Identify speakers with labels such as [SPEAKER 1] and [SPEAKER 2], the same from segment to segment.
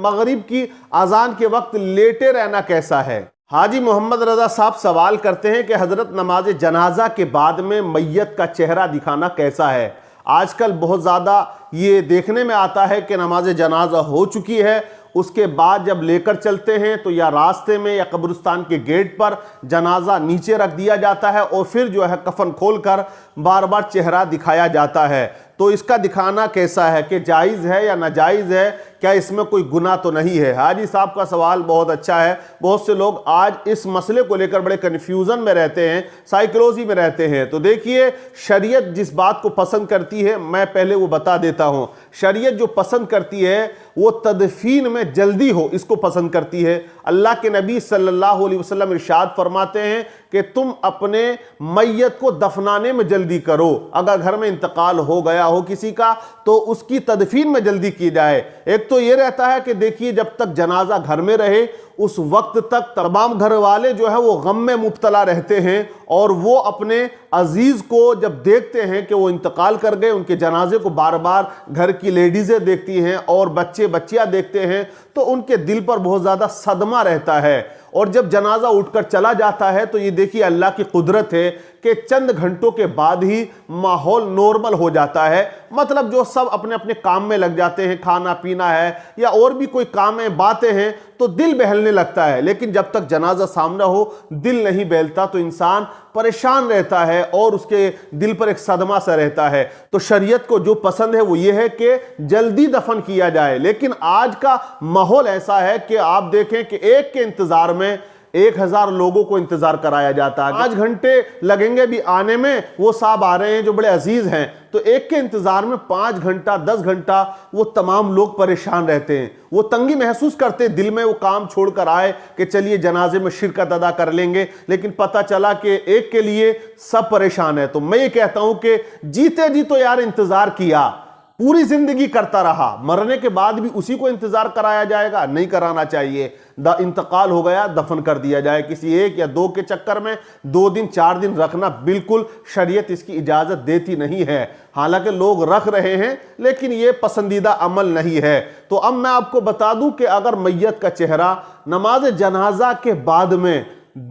[SPEAKER 1] مغرب کی اذان کے وقت لیٹے رہنا کیسا ہے؟ حاجی محمد رضا صاحب سوال کرتے ہیں کہ حضرت نماز جنازہ کے بعد میں میت کا چہرہ دکھانا کیسا ہے؟ آج کل بہت زیادہ یہ دیکھنے میں آتا ہے کہ نماز جنازہ ہو چکی ہے، اس کے بعد جب لے کر چلتے ہیں تو یا راستے میں یا قبرستان کے گیٹ پر جنازہ نیچے رکھ دیا جاتا ہے اور پھر جو ہے کفن کھول کر بار بار چہرہ دکھایا جاتا ہے۔ تو اس کا دکھانا کیسا ہے کہ جائز ہے یا ناجائز ہے؟ کیا اس میں کوئی گناہ تو نہیں ہے؟ حاجی صاحب کا سوال بہت اچھا ہے۔ بہت سے لوگ آج اس مسئلے کو لے کر بڑے کنفیوژن میں رہتے ہیں، سائیکولوجی میں رہتے ہیں۔ تو دیکھیے، شریعت جس بات کو پسند کرتی ہے میں پہلے وہ بتا دیتا ہوں۔ شریعت جو پسند کرتی ہے وہ تدفین میں جلدی ہو، اس کو پسند کرتی ہے۔ اللہ کے نبی صلی اللہ علیہ وسلم ارشاد فرماتے ہیں کہ تم اپنے میت کو دفنانے میں جلدی کرو۔ اگر گھر میں انتقال ہو گیا ہو کسی کا تو اس کی تدفین میں جلدی کی جائے۔ ایک تو یہ رہتا ہے کہ دیکھیے، جب تک جنازہ گھر میں رہے اس وقت تک تمام گھر والے جو ہے وہ غم میں مبتلا رہتے ہیں، اور وہ اپنے عزیز کو جب دیکھتے ہیں کہ وہ انتقال کر گئے، ان کے جنازے کو بار بار گھر کی لیڈیزیں دیکھتی ہیں اور بچے بچیاں دیکھتے ہیں، تو ان کے دل پر بہت زیادہ صدمہ رہتا ہے۔ اور جب جنازہ اٹھ کر چلا جاتا ہے تو یہ دیکھیے اللہ کی قدرت ہے کہ چند گھنٹوں کے بعد ہی ماحول نارمل ہو جاتا ہے۔ مطلب جو سب اپنے اپنے کام میں لگ جاتے ہیں، کھانا پینا ہے یا اور بھی کوئی کام ہے، باتیں ہیں، تو دل بہلنے لگتا ہے۔ لیکن جب تک جنازہ سامنے ہو دل نہیں بہلتا، تو انسان پریشان رہتا ہے اور اس کے دل پر ایک صدمہ سا رہتا ہے۔ تو شریعت کو جو پسند ہے وہ یہ ہے کہ جلدی دفن کیا جائے۔ لیکن آج کا ماحول ایسا ہے کہ آپ دیکھیں کہ ایک کے انتظار میں 1000 لوگوں کو انتظار کرایا جاتا ہے۔ 5 گھنٹے لگیں گے بھی آنے میں، وہ صاحب آ رہے ہیں جو بڑے عزیز ہیں، تو ایک کے انتظار میں 5 گھنٹہ 10 گھنٹہ وہ تمام لوگ پریشان رہتے ہیں۔ وہ تنگی محسوس کرتے دل میں، وہ کام چھوڑ کر آئے کہ چلیے جنازے میں شرکت ادا کر لیں گے، لیکن پتہ چلا کہ ایک کے لیے سب پریشان ہے۔ تو میں یہ کہتا ہوں کہ جیتے جی تو یار انتظار کیا، پوری زندگی کرتا رہا، مرنے کے بعد بھی اسی کو انتظار کرایا جائے گا؟ نہیں کرانا چاہیے۔ انتقال ہو گیا دفن کر دیا جائے۔ کسی 1 یا 2 کے چکر میں 2 دن 4 دن رکھنا بالکل شریعت اس کی اجازت دیتی نہیں ہے۔ حالانکہ لوگ رکھ رہے ہیں لیکن یہ پسندیدہ عمل نہیں ہے۔ تو اب میں آپ کو بتا دوں کہ اگر میت کا چہرہ نماز جنازہ کے بعد میں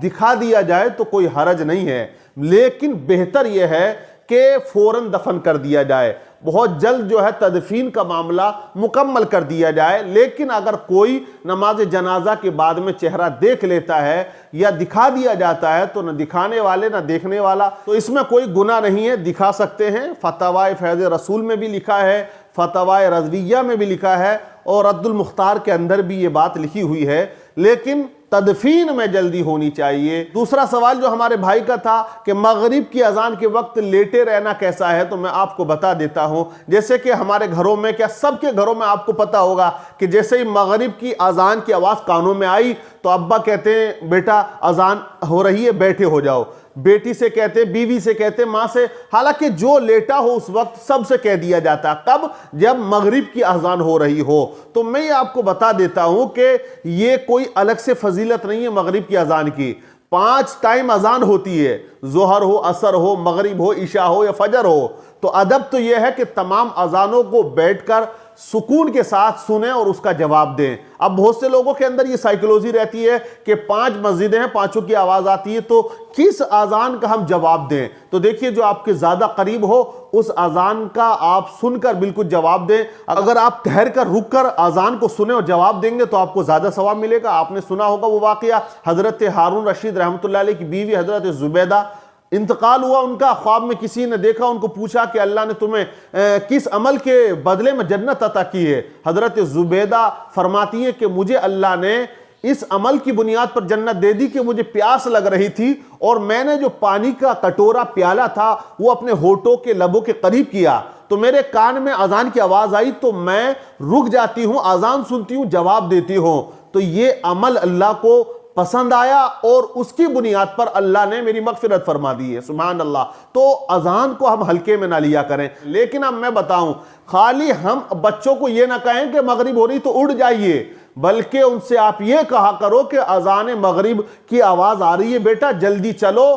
[SPEAKER 1] دکھا دیا جائے تو کوئی حرج نہیں ہے، لیکن بہتر یہ ہے کہ فوراً دفن کر دیا جائے، بہت جلد جو ہے تدفین کا معاملہ مکمل کر دیا جائے۔ لیکن اگر کوئی نماز جنازہ کے بعد میں چہرہ دیکھ لیتا ہے یا دکھا دیا جاتا ہے تو نہ دکھانے والے نہ دیکھنے والا، تو اس میں کوئی گناہ نہیں ہے، دکھا سکتے ہیں۔ فتاوی فیض رسول میں بھی لکھا ہے، فتاوی رضویہ میں بھی لکھا ہے، اور رد المختار کے اندر بھی یہ بات لکھی ہوئی ہے، لیکن تدفین میں جلدی ہونی چاہیے۔ دوسرا سوال جو ہمارے بھائی کا تھا کہ مغرب کی اذان کے وقت لیٹے رہنا کیسا ہے، تو میں آپ کو بتا دیتا ہوں۔ جیسے کہ ہمارے گھروں میں، کیا سب کے گھروں میں آپ کو پتا ہوگا کہ جیسے ہی مغرب کی اذان کی آواز کانوں میں آئی تو ابا کہتے ہیں بیٹا اذان ہو رہی ہے بیٹھے ہو جاؤ، بیٹی سے کہتے، بیوی سے کہتے، ماں سے، حالانکہ جو لیٹا ہو اس وقت سب سے کہہ دیا جاتا ہے۔ کب؟ جب مغرب کی اذان ہو رہی ہو۔ تو میں یہ آپ کو بتا دیتا ہوں کہ یہ کوئی الگ سے فضیلت نہیں ہے مغرب کی اذان کی۔ 5 ٹائم اذان ہوتی ہے، ظہر ہو، عصر ہو، مغرب ہو، عشاء ہو یا فجر ہو۔ تو ادب تو یہ ہے کہ تمام اذانوں کو بیٹھ کر سکون کے ساتھ سنیں اور اس کا جواب دیں۔ اب بہت سے لوگوں کے اندر یہ سائیکولوجی رہتی ہے کہ 5 مسجدیں ہیں، 5 کی آواز آتی ہے تو کس اذان کا ہم جواب دیں؟ تو دیکھیے جو آپ کے زیادہ قریب ہو اس اذان کا آپ سن کر بالکل جواب دیں۔ اگر آپ ٹھہر کر رک کر اذان کو سنیں اور جواب دیں گے تو آپ کو زیادہ ثواب ملے گا۔ آپ نے سنا ہوگا وہ واقعہ، حضرت ہارون رشید رحمۃ اللہ علیہ کی بیوی حضرت زبیدہ، انتقال ہوا ان کا، خواب میں کسی نے دیکھا، ان کو پوچھا کہ اللہ نے تمہیں کس عمل کے بدلے میں جنت عطا کی ہے؟ حضرت زبیدہ فرماتی ہیں کہ مجھے اللہ نے اس عمل کی بنیاد پر جنت دے دی کہ مجھے پیاس لگ رہی تھی اور میں نے جو پانی کا کٹورا پیالہ تھا وہ اپنے ہونٹوں کے لبوں کے قریب کیا تو میرے کان میں اذان کی آواز آئی تو میں رک جاتی ہوں، اذان سنتی ہوں، جواب دیتی ہوں۔ تو یہ عمل اللہ کو پسند آیا اور اس کی بنیاد پر اللہ نے میری مغفرت فرما دی ہے، سبحان اللہ۔ تو اذان کو ہم ہلکے میں نہ لیا کریں۔ لیکن اب میں بتاؤں، خالی ہم بچوں کو یہ نہ کہیں کہ مغرب ہو رہی تو اٹھ جائیے، بلکہ ان سے آپ یہ کہا کرو کہ اذان مغرب کی آواز آ رہی ہے بیٹا جلدی چلو،